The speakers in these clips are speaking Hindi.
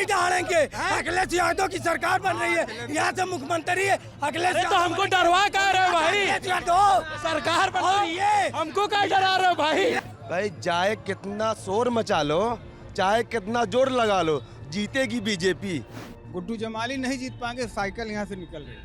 नहीं दहाड़ेंगे। अखिलेश यादव की सरकार बन रही है, यहाँ से मुख्यमंत्री है अखिलेश। तो हमको डरवा कह रहे हो भाई? सरकार बन रही है, हमको क्या डरा रहे हो भाई? भाई चाहे कितना शोर मचा लो, चाहे कितना जोर लगा लो, जीतेगी बीजेपी। गुड्डू जमाली नहीं जीत पाएंगे, साइकिल यहाँ से निकल रही,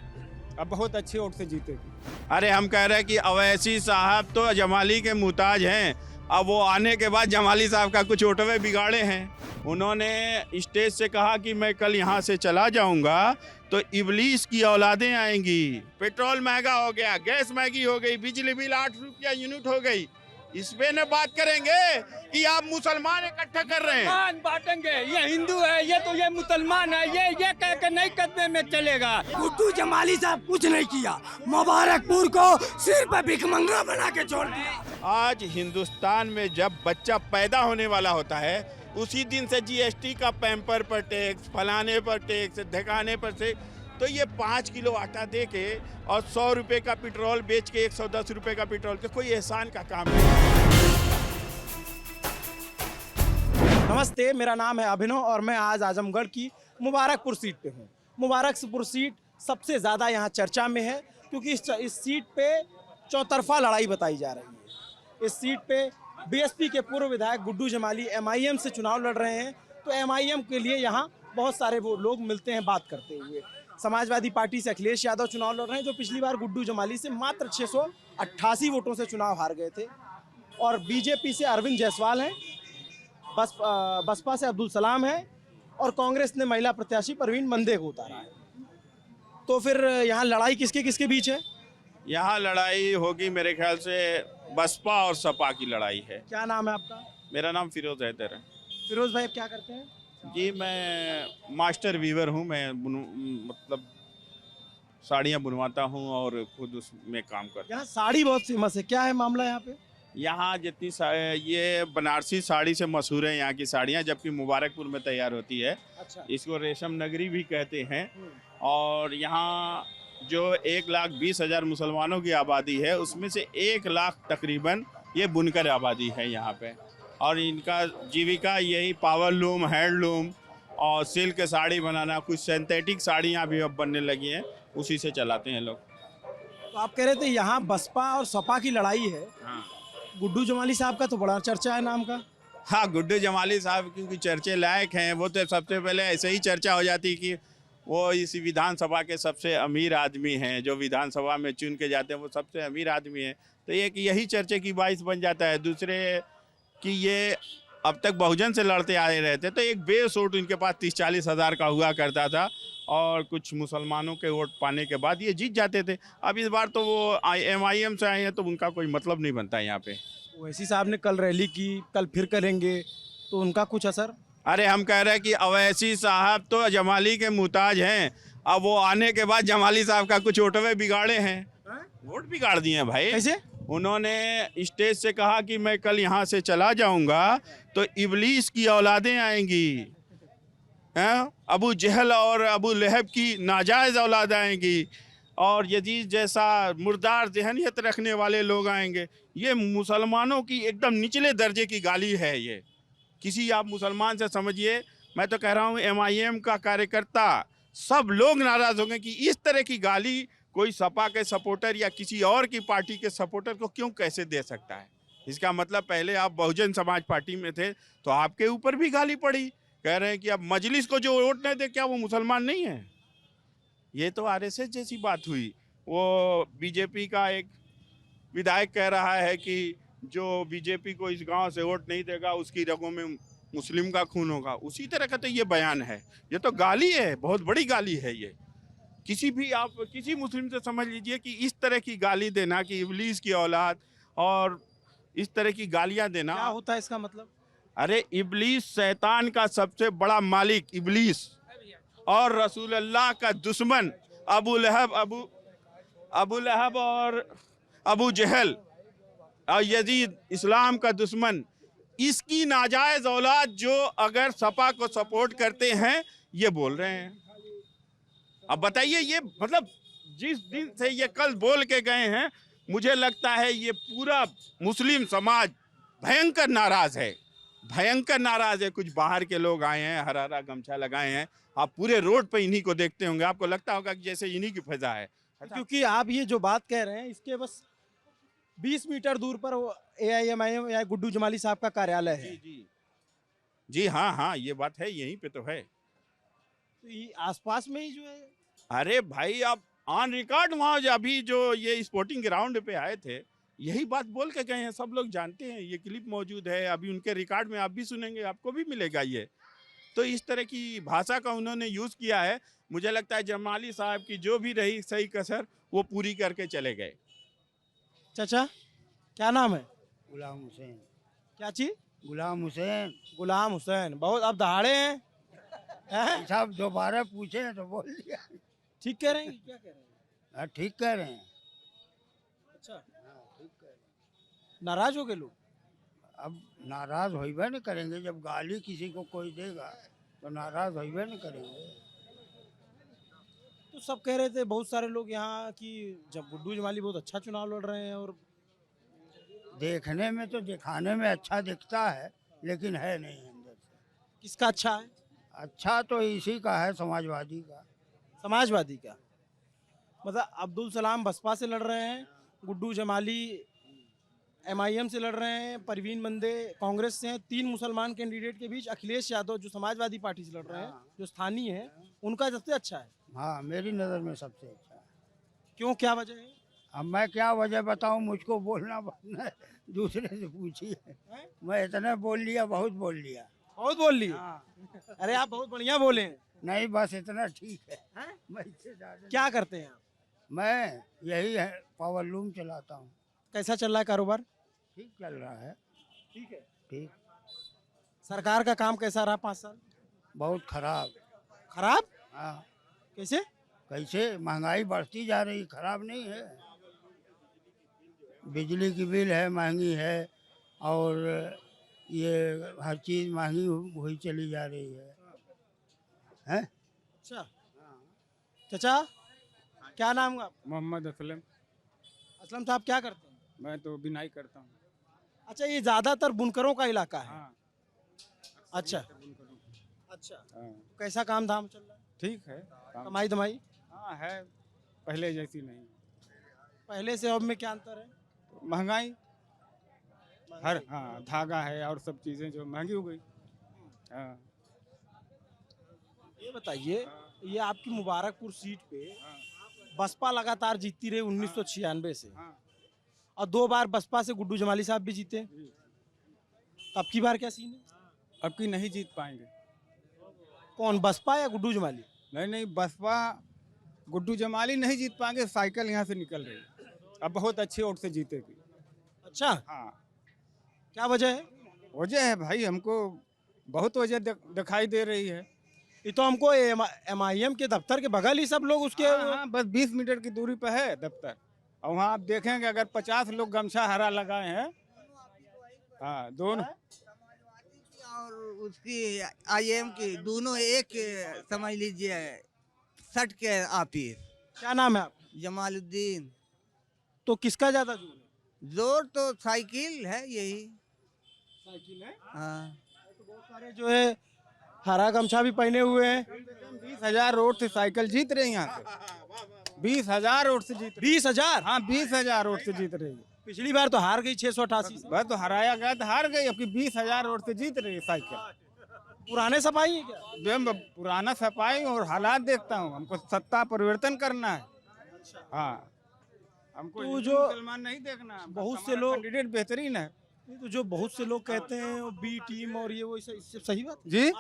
अब बहुत अच्छे वोट से जीतेगी। अरे हम कह रहे हैं कि अवैसी साहब तो जमाली के मुताज हैं, अब वो आने के बाद जमाली साहब का कुछ वोटवे बिगाड़े हैं। उन्होंने स्टेज से कहा कि मैं कल यहाँ से चला जाऊँगा तो इबलीस की औलादें आएंगी। पेट्रोल महंगा हो गया, गैस महंगी हो गई, बिजली बिल 8 रुपया यूनिट हो गई। इस पे न बात करेंगे कि आप मुसलमान इकट्ठा कर रहे हैं, बांटेंगे, ये हिंदू है, ये मुसलमान है, ये कह के नहीं कदमे में चलेगा। गुड्डू जमाली साहब कुछ नहीं किया, मुबारकपुर को सिर्फ भिखमंगा बना के छोड़ दिया। आज हिंदुस्तान में जब बच्चा पैदा होने वाला होता है उसी दिन से जीएसटी का पैम्पर पर टैक्स, फलाने पर टैक्स, ढकाने पर से, तो ये 5 किलो आटा दे के और 100 रुपये का पेट्रोल बेच के 110 रुपये का पेट्रोल के कोई एहसान का काम नहीं। नमस्ते, मेरा नाम है अभिनव और मैं आज आजमगढ़ की मुबारकपुर सीट पे हूँ। मुबारकपुर सीट सबसे ज़्यादा यहाँ चर्चा में है क्योंकि इस सीट पे चौतरफा लड़ाई बताई जा रही है। इस सीट पे बीएसपी के पूर्व विधायक गुड्डू जमाली एमआईएम से चुनाव लड़ रहे हैं, तो एमआईएम के लिए यहाँ बहुत सारे वो लोग मिलते हैं बात करते हुए। समाजवादी पार्टी से अखिलेश यादव चुनाव लड़ रहे हैं जो पिछली बार गुड्डू जमाली से मात्र 688 वोटों से चुनाव हार गए थे, और बीजेपी से अरविंद जायसवाल हैं, बसपा से अब्दुल सलाम है, और कांग्रेस ने महिला प्रत्याशी परवीन मंदे को उतारा है। तो फिर यहाँ लड़ाई किसके किसके बीच है? यहाँ लड़ाई होगी मेरे ख्याल से बसपा और सपा की लड़ाई है। क्या नाम है आपका? मेरा नाम फिरोज हैदर है। फिरोज भाई, आप क्या करते हैं? जी मैं मास्टर वीवर हूँ, मैं मतलब साड़ियाँ बुनवाता हूँ और खुद उसमें काम करता हूँ। यहाँ साड़ी बहुत फेमस है, क्या है मामला यहाँ पे? यहाँ जितनी ये बनारसी साड़ी से मशहूर है यहाँ की साड़ियाँ, जबकि मुबारकपुर में तैयार होती है। अच्छा। इसको रेशम नगरी भी कहते हैं। और यहाँ जो 1,20,000 मुसलमानों की आबादी है उसमें से 1 लाख तकरीबन ये बुनकर आबादी है यहाँ पे, और इनका जीविका यही पावरलूम, हैंडलूम और सिल्क साड़ी बनाना, कुछ सिंथेटिक साड़ियाँ भी अब बनने लगी हैं, उसी से चलाते हैं लोग। तो आप कह रहे थे यहाँ बसपा और सपा की लड़ाई है। हाँ, गुड्डू जमाली साहब का तो बड़ा चर्चा है नाम का। हाँ, गुड्डू जमाली साहब क्योंकि चर्चे लायक हैं, वो तो सबसे पहले ऐसे ही चर्चा हो जाती कि वो इस विधानसभा के सबसे अमीर आदमी हैं, जो विधानसभा में चुन के जाते हैं वो सबसे अमीर आदमी हैं, तो ये कि यही चर्चे की बाइस बन जाता है। दूसरे कि ये अब तक बहुजन से लड़ते आए रहे थे, तो एक बेस वोट इनके पास 30-40 हज़ार का हुआ करता था, और कुछ मुसलमानों के वोट पाने के बाद ये जीत जाते थे। अब इस बार तो वो एमआईएम से आए हैं तो उनका कोई मतलब नहीं बनता यहाँ पे। ओवैसी साहब ने कल रैली की, कल फिर करेंगे, तो उनका कुछ असर? अरे हम कह रहे हैं कि अवैसी साहब तो जमाली के मुताज हैं, अब वो आने के बाद जमाली साहब का कुछ वोटवे बिगाड़े हैं, वोट बिगाड़ दिए हैं भाई। कैसे? उन्होंने स्टेज से कहा कि मैं कल यहाँ से चला जाऊँगा तो इबलीस की औलादें आएंगी, हैं, अबू जहल और अबू लहब की नाजायज़ औलाद आएंगी, और यजीद जैसा मुर्दार जहनियत रखने वाले लोग आएंगे। ये मुसलमानों की एकदम निचले दर्जे की गाली है। ये किसी आप मुसलमान से समझिए, मैं तो कह रहा हूँ एमआईएम का कार्यकर्ता सब लोग नाराज़ होंगे कि इस तरह की गाली कोई सपा के सपोर्टर या किसी और की पार्टी के सपोर्टर को क्यों कैसे दे सकता है। इसका मतलब पहले आप बहुजन समाज पार्टी में थे तो आपके ऊपर भी गाली पड़ी। कह रहे हैं कि अब मजलिस को जो वोट नहीं दे, क्या वो मुसलमान नहीं है? ये तो आरएसएस जैसी बात हुई। वो बीजेपी का एक विधायक कह रहा है कि जो बीजेपी को इस गांव से वोट नहीं देगा उसकी रगों में मुस्लिम का खून होगा। उसी तरह का तो ये बयान है, ये तो गाली है, बहुत बड़ी गाली है ये। किसी भी आप किसी मुस्लिम से समझ लीजिए कि इस तरह की गाली देना कि इबलीस की औलाद और इस तरह की गालियां देना, क्या होता है इसका मतलब? अरे इबलीस शैतान का सबसे बड़ा मालिक इबलीस, और रसूल अल्लाह का दुश्मन अबू लहब और अबू जहल और यजीद इस्लाम का दुश्मन, इसकी नाजायज़ औलाद जो अगर सपा को सपोर्ट करते हैं ये बोल रहे हैं। अब बताइए, ये मतलब जिस दिन से ये कल बोल के गए हैं, मुझे लगता है ये पूरा मुस्लिम समाज भयंकर नाराज है। भयंकर नाराज है। कुछ बाहर के लोग आए हैं, हरा हरा गमछा लगाए हैं, आप पूरे रोड पे इन्हीं को देखते होंगे, आपको लगता होगा कि जैसे इन्हीं की फजा है। क्योंकि आप ये जो बात कह रहे हैं इसके बस 20 मीटर दूर पर AIMIM या गुड्डू जमाली साहब का कार्यालय है। जी हाँ हाँ, ये बात है, यहीं पे तो है। तो ये आसपास में ही जो है। अरे भाई, आप ऑन रिकॉर्ड वहाँ अभी जो ये स्पोर्टिंग ग्राउंड पे आए थे, यही बात बोल के गए हैं, सब लोग जानते हैं, ये क्लिप मौजूद है, अभी उनके रिकॉर्ड में आप भी सुनेंगे, आपको भी मिलेगा ये। तो इस तरह की भाषा का उन्होंने यूज़ किया है। मुझे लगता है जमाली साहब की जो भी रही सही कसर वो पूरी करके चले गए। चाचा क्या नाम है? गुलाम हुसैन। क्या चीज? गुलाम हुसैन। गुलाम हुसैन। बहुत अब दहाड़े हैं। साहब दोबारा पूछे तो बोल दिया। ठीक कह रहे हैं कि क्या कह रहे हैं? हाँ, ठीक कह रहे हैं। अच्छा, हाँ, ठीक कह रहे हैं। नाराज हो गए लोग? अब नाराज होइबे नहीं करेंगे, जब गाली किसी को कोई देगा तो नाराज होइबे नहीं करेंगे। तो सब कह रहे थे बहुत सारे लोग यहाँ कि जब गुड्डू जमाली बहुत अच्छा चुनाव लड़ रहे हैं, और देखने में तो दिखाने में अच्छा दिखता है, लेकिन है नहीं अंदर से। किसका अच्छा है? अच्छा तो इसी का है, समाजवादी का। समाजवादी का मतलब अब्दुल सलाम बसपा से लड़ रहे हैं, गुड्डू जमाली MIM से लड़ रहे हैं, परवीन बंदे कांग्रेस से हैं। 3 मुसलमान कैंडिडेट के बीच अखिलेश यादव जो समाजवादी पार्टी से लड़ रहे हैं, जो स्थानीय है, उनका सबसे अच्छा है। हाँ, मेरी नज़र में सबसे अच्छा है। क्यों, क्या वजह है? अब मैं क्या वजह बताऊं, मुझको बोलना बनना है, दूसरे से पूछिए। मैं इतना बोल लिया, बहुत बोल लिया। बहुत बोल लिए? हाँ। अरे आप बहुत बढ़िया बोले हैं। नहीं, बस इतना ठीक है। मैं इससे ज़्यादा क्या करते हैं आप? मैं यही है, पावर लूम चलाता हूँ। कैसा चल रहा है कारोबार? ठीक चल रहा है। ठीक है। ठीक। सरकार का काम कैसा रहा 5 साल? बहुत खराब। खराब? हाँ। कैसे? कैसे? महंगाई बढ़ती जा रही, खराब नहीं है। बिजली की बिल है, महंगी है, और ये हर चीज़ महंगी हुई चली जा रही है। हैं? अच्छा चाचा, क्या नाम है आपका? मोहम्मद असलम। असलम साहब क्या करते हैं? मैं तो बिनाई करता हूँ। अच्छा, ये ज्यादातर बुनकरों का इलाका है। हाँ। अच्छा करूँ। अच्छा, हाँ, कैसा काम धाम चल रहा है? ठीक है काम। कमाई धमाई हाँ है, पहले जैसी नहीं। पहले से अब में क्या अंतर है? महंगाई हर, हाँ, धागा है और सब चीज़ें जो महंगी हो गई। हाँ। ये बताइए, ये आपकी मुबारकपुर सीट पे हाँ। बसपा लगातार जीतती रही 1996 से, हाँ। और 2 बार बसपा से गुड्डू जमाली साहब भी जीते। अब की बार क्या सीन है? अब की नहीं जीत पाएंगे। कौन, बसपा या गुड्डू जमाली? नहीं, बसपा गुड्डू जमाली नहीं जीत पाएंगे, साइकिल यहाँ से निकल रही है। अब बहुत अच्छे वोट से जीतेगी। अच्छा, हाँ, क्या वजह है? वजह है भाई, हमको बहुत वजह दिखाई दे रही है। ये तो हमको MIM के दफ्तर के बगल ही सब लोग उसके हाँ, बस 20 मीटर की दूरी पर है दफ्तर, और वहाँ आप देखेंगे अगर 50 लोग गमछा हरा लगाए हैं। हाँ, दोनों और उसकी IM की दोनों एक समझ लीजिए, सट के ऑफिस। क्या नाम है आप? जमालुद्दीन। तो किसका ज्यादा जोर है? जोर तो साइकिल है, यही साइकिल है। हाँ। तो बहुत सारे जो है हरा गमछा भी पहने हुए हैं। 20,000 वोट से साइकिल जीत रही है यहाँ से। 20,000 वोट से जीत रही। 20,000? हाँ, 20,000 वोट से जीत रही है। पिछली बार तो हार गई 688 से। बस तो हराया गया तो हार गई, अब की 20,000 वोट से जीत रही है साइकिल। पुराने सपाई है क्या? मैं पुराना सफाई और हालात देखता हूँ, हमको सत्ता परिवर्तन करना है। हाँ, हमको तो हिंदू जो मुसलमान नहीं देखना, बहुत से लोग- कैंडिडेट बेहतरीन है। तो जो बहुत से लोग कहते हैं वो B टीम और ये वो, इससे सही बात है? जी,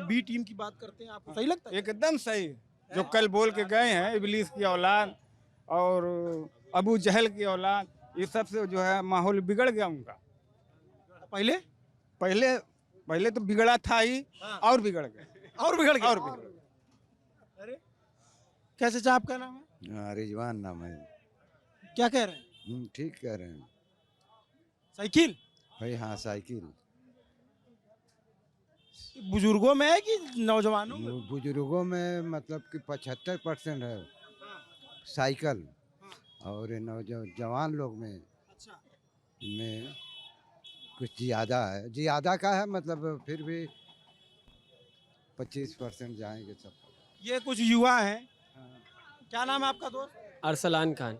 B टीम की बात करते हैं, आपको सही लगता है? एकदम सही। जो कल बोल के गए हैं इबलीस की औलाद और अबू जहल की औलाद, ये सब से जो है माहौल बिगड़ गया उनका। पहले पहले तो बिगड़ा था ही, और बिगड़ गया। और बिगड़ गया। और बिगड़ गया। अरे कैसे चाचा, आपका नाम है? रिजवान नाम है। क्या कह रहे हैं? ठीक कह रहे हैं साइकिल भाई। हाँ, साइकिल बुजुर्गों में है कि नौजवानों में? बुजुर्गों में मतलब कि 75% है साइकिल, और ये नौजवान लोग में अच्छा, में कुछ ज़्यादा है, ज़्यादा का है मतलब फिर भी 25% जाएंगे सब। ये कुछ युवा हैं। क्या नाम है आपका दोस्त? अरसलान खान।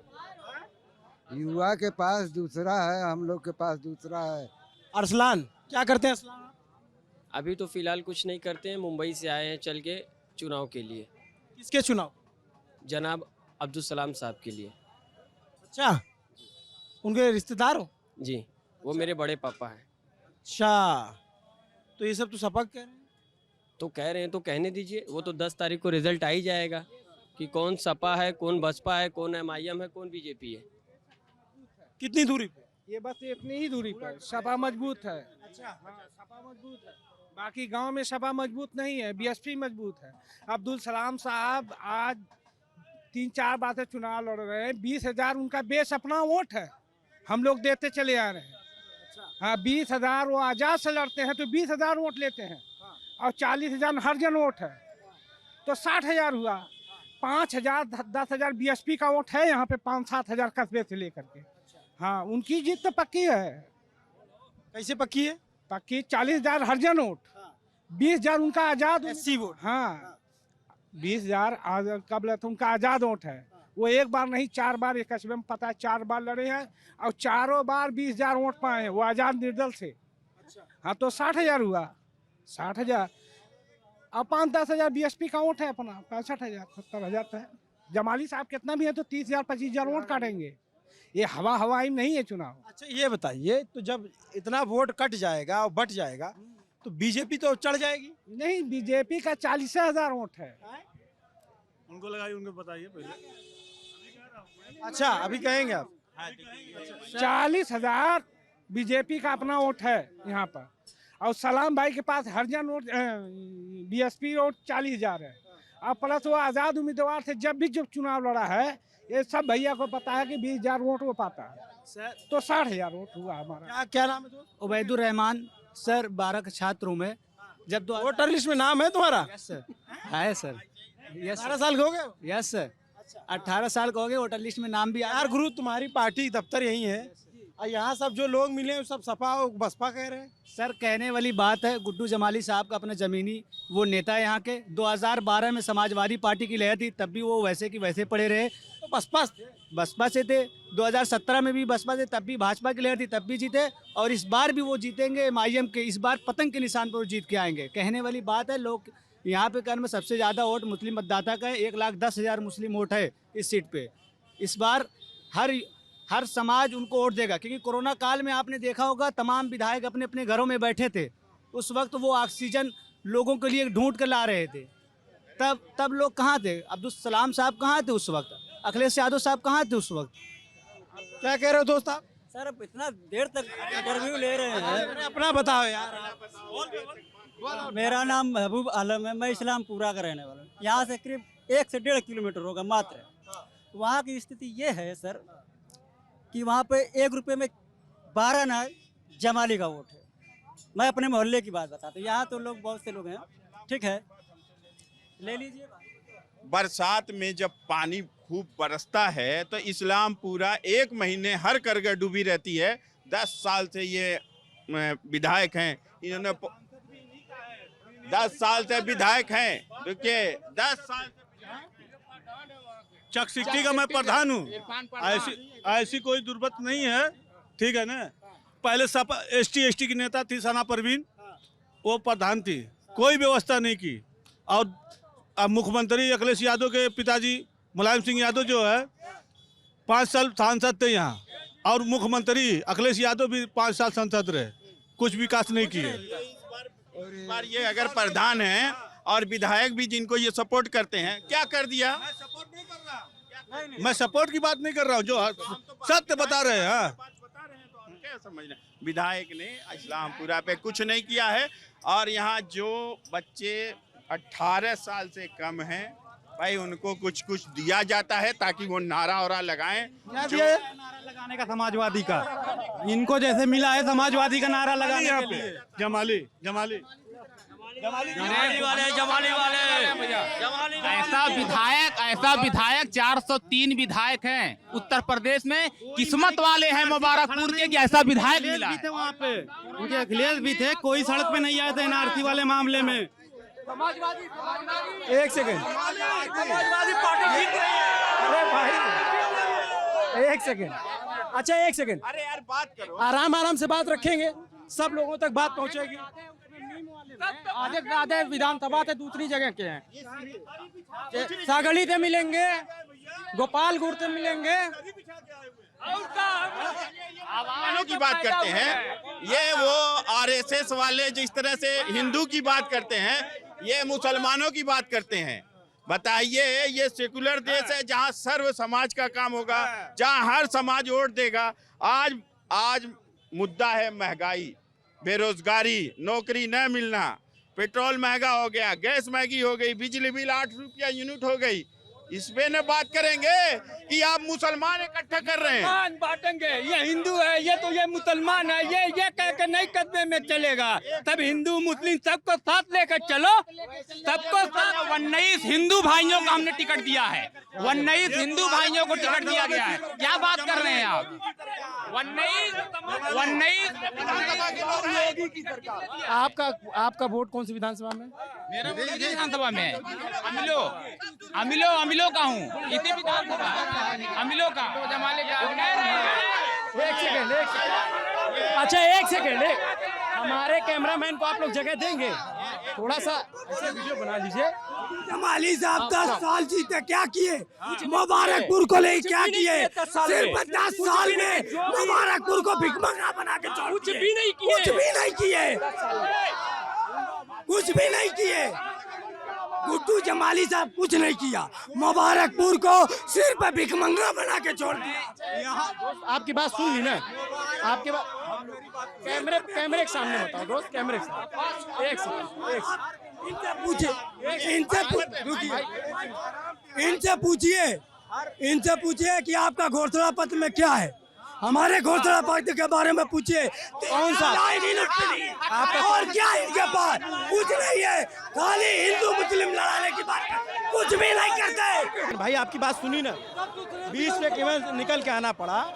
युवा के पास दूसरा है, हम लोग के पास दूसरा है। अरसलान क्या करते हैं अरसलान? अभी तो फिलहाल कुछ नहीं करते हैं, मुंबई से आए हैं चल के चुनाव के लिए, किसके चुनाव? जनाब अब्दुल सलाम साहब के लिए। अच्छा, उनके रिश्तेदार हो? जी, वो मेरे बड़े पापा हैं। अच्छा, तो ये सब तो सपा कह रहे हैं। तो कह रहे हैं तो कहने दीजिए, वो तो 10 तारीख को रिजल्ट आ ही जाएगा कि कौन सपा है, कौन बसपा है, कौन MIM है, कौन बीजेपी है। कितनी दूरी पे? ये बस इतनी ही दूरी पर सपा मजबूत है। अच्छा, सपा मजबूत है, बाकी गांव में सपा मजबूत नहीं है, BSP मजबूत है। अब्दुल सलाम साहब आज 3-4 बार से चुनाव लड़ रहे हैं, 20,000 उनका बेस अपना वोट है, हम लोग देते चले आ रहे हैं। हाँ, 20,000 वो आजाद से लड़ते हैं तो 20,000 वोट लेते हैं और 40,000 हरिजन वोट है तो 60,000 हुआ। 5,000 10,000 BSP का वोट है यहाँ पे, 5-7 हजार कस्बे से लेकर के। हाँ, उनकी जीत तो पक्की है। कैसे पक्की है? पक्की 40,000 हरिजन वोट, 20,000 उनका आजाद SC वोट। हाँ, 20,000 कबल तो उनका आजाद वोट है। वो एक बार नहीं 4 बार, एक कस्बे में पता है 4 बार लड़े हैं और चारों बार 20,000 वोट पाए हैं वो आजाद निर्दल से। हाँ, तो 60,000 हुआ, 60,000 और 5-10 हजार BSP का वोट है अपना, 65,000 70,000 है। जमाली साहब कितना भी है तो 30,000 25,000 वोट काटेंगे। ये हवाई नहीं है चुनाव। अच्छा, ये बताइए, तो जब इतना वोट कट जाएगा और बट जाएगा तो बीजेपी तो चढ़ जाएगी? नहीं, बीजेपी का 40,000 वोट है। उनको लगाइए, उनको बताइए पहले। अच्छा, अभी कहेंगे आप? 40,000 बीजेपी का अपना वोट है यहाँ पर और सलाम भाई के पास हरिजन वोट BSP वोट 40,000 है और प्लस वो आज़ाद उम्मीदवार से जब भी जब चुनाव लड़ा है ये सब भैया को पता है कि 20,000 वोट वो पाता है, तो 60,000 वोट हुआ हमारा। क्या नाम है दोस्त? उबैदुर रहमान सर, 12 के छात्र हूँ मैं। जब वोटर लिस्ट में नाम है तुम्हारा? यस सर, है सर। यस 18 साल के हो गए? यस सर, 18 साल का हो गए, वोटर लिस्ट में नाम भी यार गुरु, तुम्हारी पार्टी दफ्तर यही है और यहाँ सब जो लोग मिले सब सपा और बसपा कह रहे हैं। सर, कहने वाली बात है, गुड्डू जमाली साहब का अपना जमीनी वो नेता है यहाँ के। 2012 में समाजवादी पार्टी की लहर थी, तब भी वो वैसे की वैसे पड़े रहे, तो बसपा से थे। 2017 में भी बसपा से, तब भी भाजपा की लहर थी, तब भी जीते और इस बार भी वो जीतेंगे MIM के। इस बार पतंग के निशान पर वो जीत के आएंगे। कहने वाली बात है, लोग यहाँ पे कर्म में सबसे ज़्यादा वोट मुस्लिम मतदाता का है, 1,10,000 मुस्लिम वोट है इस सीट पे। इस बार हर समाज उनको वोट देगा, क्योंकि कोरोना काल में आपने देखा होगा तमाम विधायक अपने अपने घरों में बैठे थे। उस वक्त वो ऑक्सीजन लोगों के लिए ढूंढ कर ला रहे थे। तब लोग कहाँ थे? अब्दुल सलाम साहब कहाँ थे उस वक्त? अखिलेश यादव साहब कहाँ थे उस वक्त? क्या कह रहे हो दोस्त आप? सर, अब इतना देर तक इंटरव्यू ले रहे हैं। अपना बताओ यार। मेरा नाम महबूब आलम है, मैं इस्लामपुरा का रहने वाला हूँ। यहाँ से करीब 1 से 1.5 किलोमीटर होगा मात्र। वहाँ की स्थिति ये है सर कि वहाँ पे 1 रुपये में 12 ना जमाली का वोट है। मैं अपने मोहल्ले की बात बताता हूँ, यहाँ तो लोग बहुत से लोग हैं, ठीक है, ले लीजिए। बरसात में जब पानी खूब बरसता है तो इस्लामपुरा 1 महीने हर करगर डूबी रहती है। 10 साल से ये विधायक हैं, इन्होंने 10 साल से विधायक हैं। देखिए 10 साल चक सिटी का मैं प्रधान हूँ। ऐसी कोई दुर्बत नहीं है, ठीक है ना। पहले सपा ST की नेता थी सना परवीन, वो प्रधान थी, कोई व्यवस्था नहीं की। और अब मुख्यमंत्री अखिलेश यादव के पिताजी मुलायम सिंह यादव जो है 5 साल सांसद थे यहाँ, और मुख्यमंत्री अखिलेश यादव भी 5 साल सांसद रहे, कुछ विकास नहीं किए। इस बार ये अगर प्रधान हैं और विधायक भी जिनको ये सपोर्ट करते हैं, क्या कर दिया? मैं सपोर्ट की बात नहीं कर रहा हूँ, जो सत्य बता रहे हैं। क्या समझना, विधायक ने इस्लामपुरा पे कुछ नहीं किया है। और यहाँ जो बच्चे 18 साल से कम हैं, भाई उनको कुछ दिया जाता है ताकि वो नारा वारा लगाएं। नारा लगाने का समाजवादी का, इनको जैसे मिला है समाजवादी का नारा लगाने के लिए। जमाली जमाली वाले ऐसा विधायक 403 विधायक हैं उत्तर प्रदेश में। किस्मत वाले हैं मुबारकपुर के कि ऐसा विधायक मिला है। वहाँ पे उनके अखिलेश भी थे, कोई सड़क पे नहीं आए थे एनआरसी वाले मामले में। एक सेकंड, समाजवादी पार्टी जीत गई है। अरे भाई एक सेकंड, अच्छा एक सेकंड, अरे यार बात करो, आराम से बात रखेंगे, सब लोगों तक बात पहुंचेगी। आधे आधे विधानसभा से दूसरी जगह के हैं, सागली से मिलेंगे, गोपालपुर से मिलेंगे। मुसलमानों की बात करते हैं, ये वो आरएसएस वाले जिस तरह से हिंदू की बात करते हैं, ये मुसलमानों की बात करते हैं। बताइए, ये सेकुलर देश है जहां सर्व समाज का काम होगा, जहां हर समाज वोट देगा। आज मुद्दा है महंगाई, बेरोजगारी, नौकरी न मिलना, पेट्रोल महंगा हो गया, गैस महंगी हो गई, बिजली बिल 8 रुपया यूनिट हो गई। इस पे न बात करेंगे कि आप मुसलमान इकट्ठा कर रहे हैं। बांटेंगे, ये हिंदू है, ये मुसलमान है, ये कह के नहीं कदमे में चलेगा। सब हिंदू मुस्लिम सबको साथ लेकर चलो, सबको साथ। 19 हिंदू भाइयों को हमने टिकट दिया है, 19 हिंदू भाइयों को टिकट दिया गया है। क्या बात कर रहे हैं आप? 19 आपका वोट कौन सी विधानसभा में? मेरा विधानसभा में अमिलो का हूँ, इसी विधानसभा अमिलो का जमाले का। एक सेकंड, अच्छा एक सेकंड, हमारे कैमरामैन को आप लोग जगह देंगे? थोड़ा सा ऐसे वीडियो बना लीजिए। जमाली साहब 10 साल जीते, क्या किए? मुबारकपुर को ले क्या किए? सिर्फ 10 साल में मुबारकपुर को भिखमंगा बना के छोड़, कुछ भी नहीं किए, कुछ भी नहीं किए। गुड्डू जमाली साहब कुछ नहीं किया, मुबारकपुर को सिर्फ भिखमंगा बना के छोड़ दिया। यहाँ आपकी बात सुन ली ना, आपके बात कैमरे के सामने बताओ दोस्त, कैमरे के सामने। एक सेकंड, इनसे पूछिए कि आपका घोषणा पत्र में क्या है। हमारे घोषणा पत्र के बारे में पूछिए, कौन सा आपका, और क्या इनके पास? कुछ नहीं है, खाली हिंदू मुस्लिम लड़ाने की बात, कुछ भी नहीं करते। भाई आपकी बात सुनी ना, बीच में केवल निकल के आना पड़ा।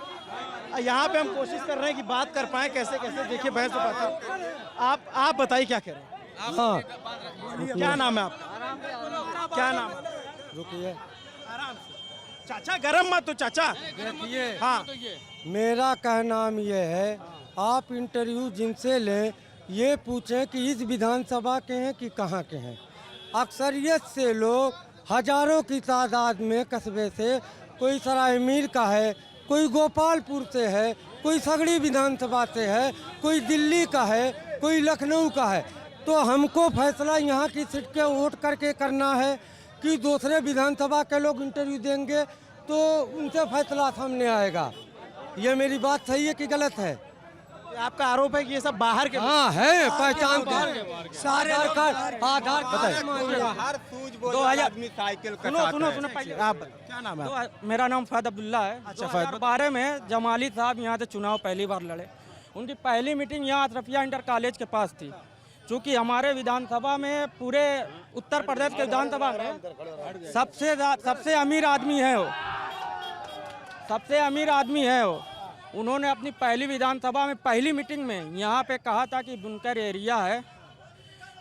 यहाँ पे हम कोशिश कर रहे हैं कि बात कर पाए, कैसे देखिए बहस हो पाता। आप बताइए क्या कह रहे हैं? हाँ, क्या नाम है आपका? क्या नाम? रुकिए, चाचा गरम मत तो चाचा। हाँ, मेरा कहना ये है, आप इंटरव्यू जिनसे लें ये पूछें कि इस विधानसभा के हैं कि कहाँ के हैं। अक्सरियत से लोग हजारों की तादाद में कस्बे से, कोई सराय मीर का है, कोई गोपालपुर से है, कोई सगड़ी विधानसभा से है, कोई दिल्ली का है, कोई लखनऊ का है। तो हमको फैसला यहाँ की सीट के वोट करके करना है कि दूसरे विधानसभा के लोग इंटरव्यू देंगे तो उनसे फैसला सामने आएगा। ये मेरी बात सही है कि गलत है? आपका आरोप है कि ये सब बाहर के? हाँ है, पहचान सारे आधार बताइए। 2000 आदमी साइकिल का सुनो आप क्या नाम है? मेरा नाम फैद अब्दुल्ला है। अच्छा, 2012 में जमाली साहब यहाँ से चुनाव पहली बार लड़े। उनकी पहली मीटिंग यहाँ अशरफिया इंटर कॉलेज के पास थी। चूँकि हमारे विधानसभा में, पूरे उत्तर प्रदेश के विधानसभा में सबसे अमीर आदमी है वो, सबसे अमीर आदमी है वो। उन्होंने अपनी पहली विधानसभा में पहली मीटिंग में यहाँ पे कहा था कि बुनकर एरिया है,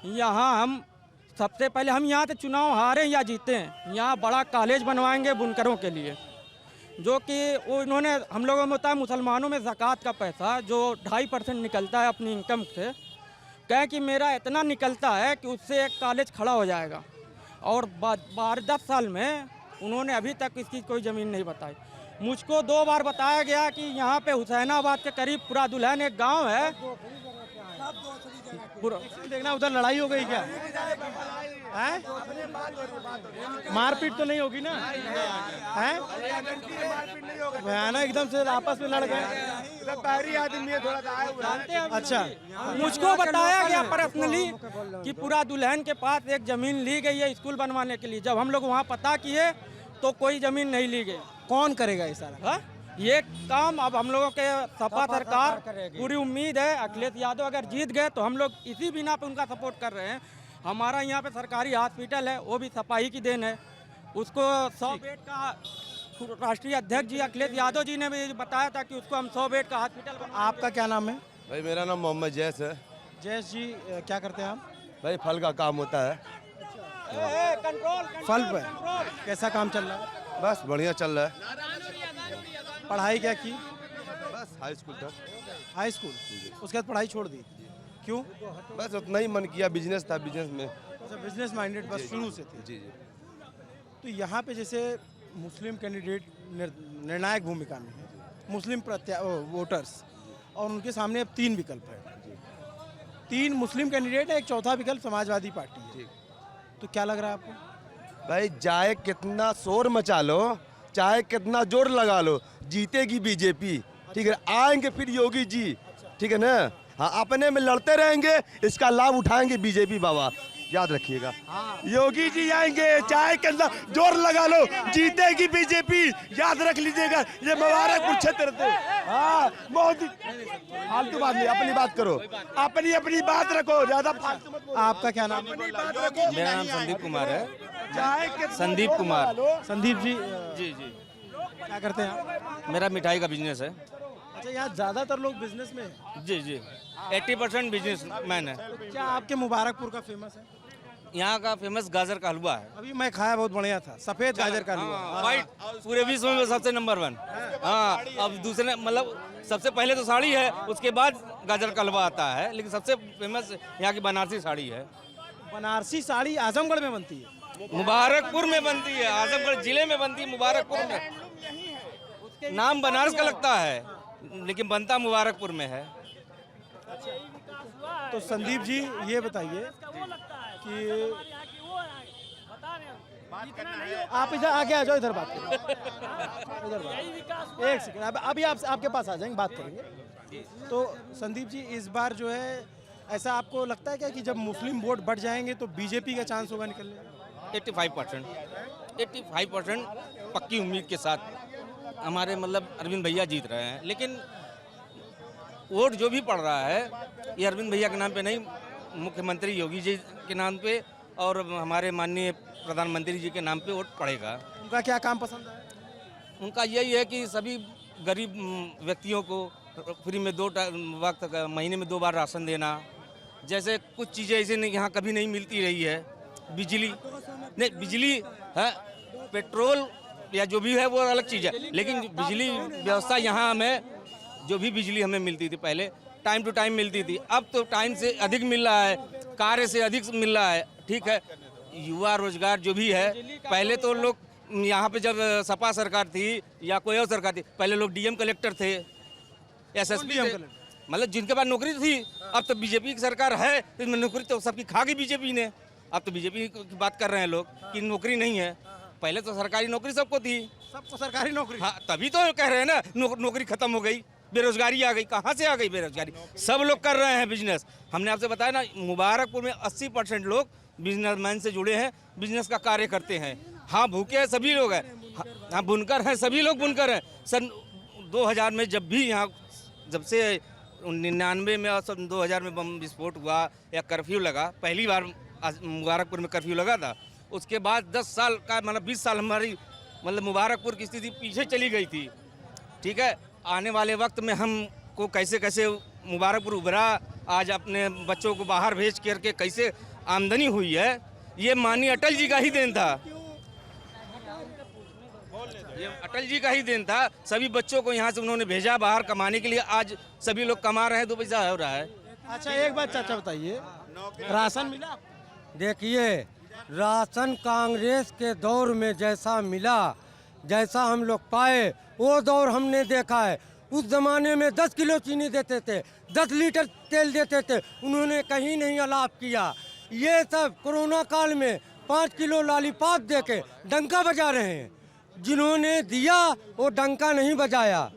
यहाँ हम सबसे पहले, हम यहाँ से चुनाव हारे या जीते, यहाँ बड़ा कॉलेज बनवाएंगे बुनकरों के लिए। जो कि वो इन्होंने, हम लोगों में होता है मुसलमानों में ज़कात का पैसा जो 2.5% निकलता है अपनी इनकम से, कहें कि मेरा इतना निकलता है कि उससे एक कॉलेज खड़ा हो जाएगा। और 10 साल में उन्होंने अभी तक इसकी कोई ज़मीन नहीं बताई। मुझको 2 बार बताया गया कि यहाँ पे हुसैनाबाद के करीब पूरा दुल्हन एक गांव है, देखना उधर लड़ाई हो गई क्या? मारपीट तो नहीं होगी ना? भयानक एकदम से आपस में लड़ गए। बाहरी आदमी है, थोड़ा अच्छा, मुझको बताया गया पर्सनली कि पूरा दुल्हन के पास एक ज़मीन ली गई है स्कूल बनवाने के लिए। जब हम लोग वहाँ पता किए तो कोई ज़मीन नहीं ली गई। कौन करेगा ये सारा? ये काम अब हम लोगों के सपा सरकार, पूरी उम्मीद है अखिलेश यादव अगर जीत गए तो हम लोग इसी बिना पे उनका सपोर्ट कर रहे हैं हमारा यहाँ पे सरकारी हॉस्पिटल है, वो भी सपा ही की देन है। उसको 100 बेड का राष्ट्रीय अध्यक्ष जी अखिलेश यादव जी ने भी बताया था कि उसको हम 100 बेड का हॉस्पिटल। आपका क्या नाम है? भाई मेरा नाम मोहम्मद जैस है। जयेश जी क्या करते हैं आप? भाई फल का काम होता है। फल पे कैसा काम चल रहा है? बस बढ़िया चल रहा है। पढ़ाई क्या की? बस हाई स्कूल तक। हाई स्कूल, उसके बाद पढ़ाई छोड़ दी? क्यों? बस उतना ही मन किया, बिजनेस था, बिजनेस में। अच्छा, बिजनेस माइंडेड बस शुरू से थे। जी जी। तो यहाँ पे जैसे मुस्लिम कैंडिडेट निर्णायक भूमिका में है, मुस्लिम वोटर्स, और उनके सामने अब 3 विकल्प है। 3 मुस्लिम कैंडिडेट है, एक चौथा विकल्प समाजवादी पार्टी है। तो क्या लग रहा है आपको? भाई चाहे कितना शोर मचा लो, चाहे कितना जोर लगा लो, जीतेगी बीजेपी। ठीक है, आएंगे फिर योगी जी। ठीक है ना? हाँ, अपने में लड़ते रहेंगे, इसका लाभ उठाएंगे बीजेपी बाबा, याद रखिएगा। योगी जी आएंगे, चाहे कितना जोर लगा लो, जीतेगी बीजेपी, याद रख लीजिएगा। ये मुबारकपुर क्षेत्र थे। हाँ, बहुत फालतू बात नहीं, अपनी बात करो, अपनी बात रखो, ज्यादा फालतू मत बोलो। आपका क्या नाम है? मेरा नाम संदीप कुमार है। चाहे संदीप कुमार। संदीप जी जी जी। क्या करते हैं आप? मेरा मिठाई का बिजनेस है। अच्छा, यहाँ ज्यादातर लोग बिजनेस में हैं। जी जी, 80% बिजनेस मैन है। क्या आपके मुबारकपुर का फेमस है? यहाँ का फेमस गाजर का हलवा है। अभी मैं खाया, बहुत बढ़िया था, सफेद गाजर का हलवा। हाँ, वाइट, पूरे विश्व में सबसे नंबर 1। हाँ, अब दूसरे मतलब सबसे पहले तो साड़ी है, उसके बाद गाजर का हलवा आता है, लेकिन सबसे फेमस यहाँ की बनारसी साड़ी है। बनारसी साड़ी आजमगढ़ में बनती है? मुबारकपुर में बनती है, आजमगढ़ जिले में बनती है, मुबारकपुर में। नाम बनारस का लगता है, लेकिन बनता मुबारकपुर में है। तो संदीप जी ये बताइए कि आप इधर आगे आ जाओ, इधर बात करें, इधर बात। एक सेकंड, अभी आप आपके पास आ जाएंगे, बात करेंगे। तो संदीप जी, इस बार जो है, ऐसा आपको लगता है क्या कि जब मुस्लिम वोट बढ़ जाएंगे तो बीजेपी का चांस होगा निकलने का? 85% पक्की उम्मीद के साथ हमारे मतलब अरविंद भैया जीत रहे हैं। लेकिन वोट जो भी पड़ रहा है, ये अरविंद भैया के नाम पे नहीं, मुख्यमंत्री योगी जी के नाम पे और हमारे माननीय प्रधानमंत्री जी के नाम पे वोट पड़ेगा। उनका क्या काम पसंद है? उनका यही है कि सभी गरीब व्यक्तियों को फ्री में 2 वक्त महीने में 2 बार राशन देना। जैसे कुछ चीज़ें ऐसे नहीं, यहाँ कभी नहीं मिलती रही है। बिजली नहीं, बिजली है, पेट्रोल या जो भी है वो अलग चीज़ है, लेकिन बिजली व्यवस्था यहाँ हमें, जो भी बिजली हमें मिलती थी पहले टाइम टू टाइम मिलती थी, अब तो टाइम से अधिक मिल रहा है, कार्य से अधिक मिल रहा है। ठीक है, युवा रोजगार जो भी है, पहले तो लोग यहाँ पे जब सपा सरकार थी या कोई और सरकार थी, पहले लोग डीएम कलेक्टर थे, एसएसपी थे, मतलब जिनके पास नौकरी थी। अब तो बीजेपी की सरकार है, इसमें नौकरी तो सबकी खा गई बीजेपी ने। अब तो बीजेपी की बात कर रहे हैं लोग कि नौकरी नहीं है। पहले तो सरकारी नौकरी सबको थी, सबको सरकारी नौकरी। हाँ, तभी तो कह रहे हैं ना, नौकरी खत्म हो गई, बेरोजगारी आ गई। कहाँ से आ गई बेरोजगारी? सब लोग कर रहे हैं बिजनेस। हमने आपसे बताया ना, मुबारकपुर में 80% लोग बिजनेसमैन से जुड़े हैं, बिजनेस का कार्य करते हैं। हाँ, भूखे हैं सभी लोग हैं, हाँ बुनकर हैं, सभी लोग बुनकर हैं। सन 2000 में जब भी यहाँ, जब से 99 में और सन 2000 में बम विस्फोट हुआ या कर्फ्यू लगा, पहली बार मुबारकपुर में कर्फ्यू लगा था, उसके बाद 10 साल का मतलब 20 साल हमारी मतलब मुबारकपुर की स्थिति पीछे चली गई थी। ठीक है, आने वाले वक्त में हमको कैसे कैसे मुबारकपुर उभरा, आज अपने बच्चों को बाहर भेज करके कैसे आमदनी हुई है, ये माननीय अटल जी का ही देन था। ये अटल जी का ही देन था। सभी बच्चों को यहाँ से उन्होंने भेजा बाहर कमाने के लिए, आज सभी लोग कमा रहे हैं, 2 पैसा हो रहा है। अच्छा, एक बात चाचा बताइए, राशन मिला? देखिए, राशन कांग्रेस के दौर में जैसा मिला, जैसा हम लोग पाए, वो दौर हमने देखा है। उस ज़माने में 10 किलो चीनी देते थे, 10 लीटर तेल देते थे, उन्होंने कहीं नहीं अलाप किया। ये सब कोरोना काल में 5 किलो लॉलीपॉप देके डंका बजा रहे हैं। जिन्होंने दिया वो डंका नहीं बजाया।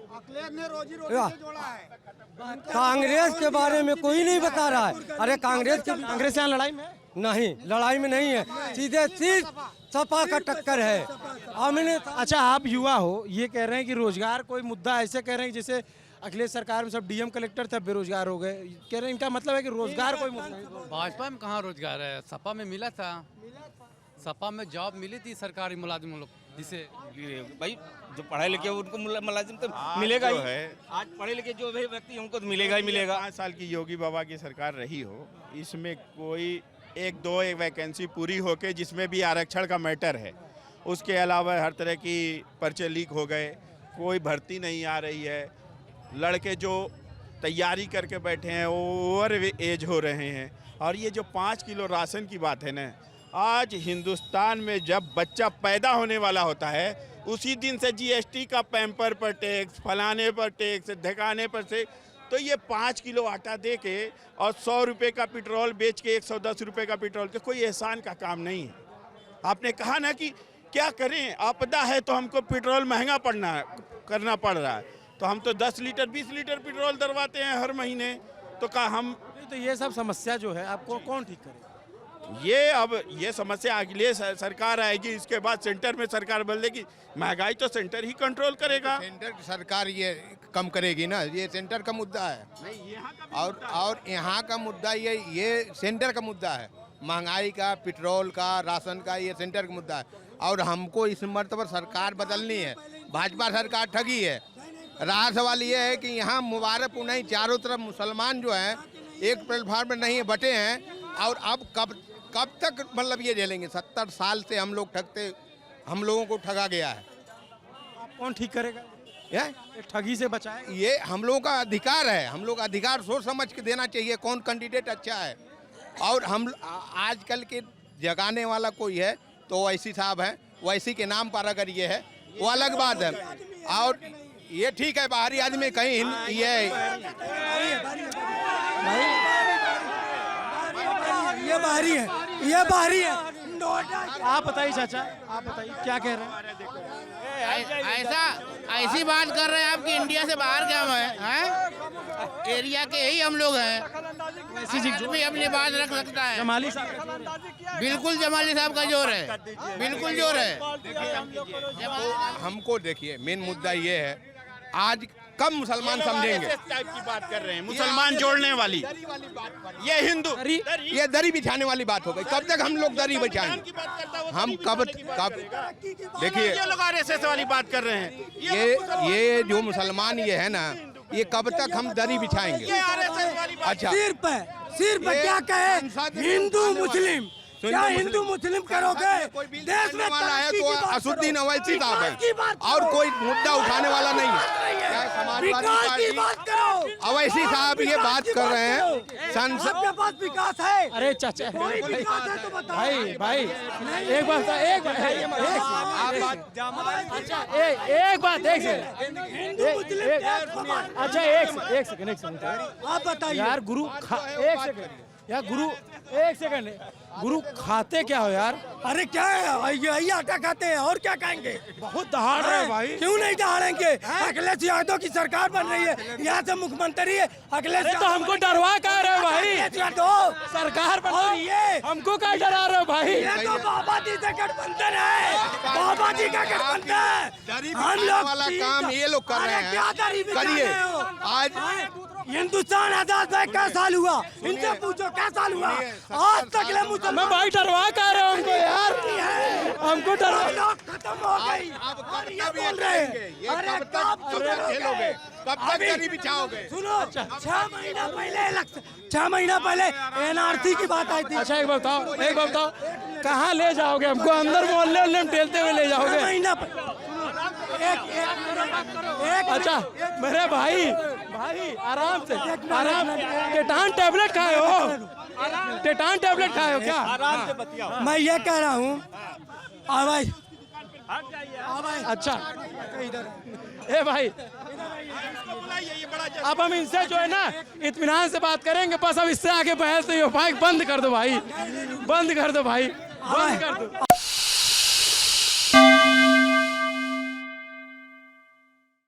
कांग्रेस के बारे में कोई नहीं बता रहा है। अरे कांग्रेस यहाँ लड़ाई में नहीं, लड़ाई में नहीं है, सीधे सपा का टक्कर है। हमने अच्छा, आप युवा हो, ये कह रहे हैं कि रोजगार कोई मुद्दा ऐसे कह रहे हैं जैसे अखिलेश सरकार में सब डीएम कलेक्टर थे, बेरोजगार हो गए। कह रहे हैं इनका मतलब है कि रोजगार कोई मुद्दा नहीं। भाजपा में कहाँ रोजगार है, सपा में मिला था, सपा में जॉब मिली थी सरकारी मुलाजिम लोग, जिसे भाई जो पढ़े लिखे उनको मुलाजिम तो मिलेगा ही है। आज पढ़े लिखे जो व्यक्ति उनको तो मिलेगा ही मिलेगा। 5 साल की योगी बाबा की सरकार रही हो, इसमें कोई एक वैकेंसी पूरी होके जिसमें भी आरक्षण का मैटर है, उसके अलावा हर तरह की पर्चे लीक हो गए, कोई भर्ती नहीं आ रही है, लड़के जो तैयारी करके बैठे हैं वो ओवर एज हो रहे हैं। और ये जो 5 किलो राशन की बात है ना, आज हिंदुस्तान में जब बच्चा पैदा होने वाला होता है उसी दिन से जीएसटी का पैम्पर पर टैक्स, फलाने पर टैक्स, ढकाने पर से, तो ये 5 किलो आटा दे के और 100 रुपये का पेट्रोल बेच के 110 रुपये का पेट्रोल, तो कोई एहसान का काम नहीं है। आपने कहा ना कि क्या करें, आपदा है तो हमको पेट्रोल महंगा करना पड़ रहा है, तो हम तो 10 लीटर 20 लीटर पेट्रोल डलवाते हैं हर महीने, तो क्या हम तो ये सब समस्या जो है आपको कौन ठीक करे? ये समस्या अगले सरकार आएगी, इसके बाद सेंटर में सरकार बदलेगी, महंगाई तो सेंटर ही कंट्रोल करेगा। सेंटर की सरकार ये कम करेगी ना, ये सेंटर का मुद्दा है। और यहाँ का मुद्दा ये सेंटर का मुद्दा है, महंगाई का, पेट्रोल का, राशन का, ये सेंटर का मुद्दा है। और हमको इस मर्तबा सरकार बदलनी है। भाजपा सरकार ठगी है। रहा सवाल ये है कि यहाँ मुबारकपुर नहीं, चारों तरफ मुसलमान जो हैं एक प्लेटफार्म पर नहीं बटे हैं। और अब कब तक मतलब ये झेलेंगे? 70 साल से हम लोग हम लोगों को ठगा गया है। आप कौन ठीक करेगा? ये ठगी से बचाए, ये हम लोगों का अधिकार है। हम लोग अधिकार सोच समझ के देना चाहिए कौन कैंडिडेट अच्छा है। और हम आजकल के जगाने वाला कोई है तो ओवैसी साहब हैं, ओवैसी के नाम पर अगर ये है वो अलग बात है। और ये ठीक है, बाहरी आदमी कहीं ये बाहरी है। आप बताइए चाचा, आप बताइए क्या कह रहे हैं? ऐसी बात कर रहे हैं आप कि इंडिया से बाहर क्या है? एरिया के ही हम लोग हैं। भी अपनी बात रख सकता है। जमाली साहब, बिल्कुल जमाली साहब का जोर है, बिल्कुल जोर है। हमको देखिए, मेन मुद्दा ये है, आज कम मुसलमान समझेंगे। टाइप की बात कर रहे हैं, मुसलमान जोड़ने वाली, ये हिंदू, ये दरी बिछाने वाली बात हो गई। कब तक हम लोग दरी बिछाएंगे? हम कब देखिए, ये लोग आरएसएस वाली बात कर रहे हैं। ये जो मुसलमान ये है ना, ये कब तक हम दरी बिछाएंगे? अच्छा, सिर्फ क्या कहे हिंदू मुस्लिम, क्या हिंदू मुस्लिम करोगे? देश में वाला है तो असुद्दीन ओवैसी साहब है, और कोई मुद्दा उठाने वाला नहीं है। समाजवादी पार्टी ओवैसी साहब ये बात कर रहे हैं, संसद के पास विकास है। अरे चाचा, भाई एक सेकंड आप बताइए यार। एक सेकंड गुरु खाते क्या हो यार? अरे क्या है, यही आटा खाते हैं और क्या खाएंगे? बहुत दहाड़ रहे भाई। क्यों नहीं दहाड़ेंगे? अखिलेश यादव की सरकार बन रही है, यहाँ से मुख्यमंत्री है अखिलेश। तो हमको डरवा कह रहे हो भाई? सरकार बन रही है, हमको क्या डरा रहे हो भाई? ये तो बाबा जी से गठबंधन है, बाबा जी का गठबंधन। हम लोग वाला काम ये लोग कर रहे हैं, क्या करिए। आज हिंदुस्तान आजाद भाई क्या साल हुआ? इनसे पूछो क्या साल हुआ? आज तक ले मैं भाई डरवा कह रहे हो हमको यार, हमको डरवा। खत्म हो गई। बोल रहे हैं, अरे कब तक दरी बिछाओगे? सुनो, 6 महीना पहले इलेक्शन, 6 महीना पहले एनआरसी की बात आई थी। अच्छा एक बताओ कहाँ ले जाओगे हमको? अंदर मोहल्ले में टेलते हुए ले जाओगे? महीना अच्छा मेरे भाई आराम से टेटान टैबलेट खाए हो? टेटान टैबलेट खाए हो क्या? आराम से बतियाओ। मैं ये कह रहा हूँ, आवाज अच्छा ए भाई, अब हम इनसे जो है ना इत्मीनान से बात करेंगे। बस अब इससे आगे बहस नहीं हो पाएगी। बंद कर दो भाई, बंद कर दो भाई, बंद कर दो।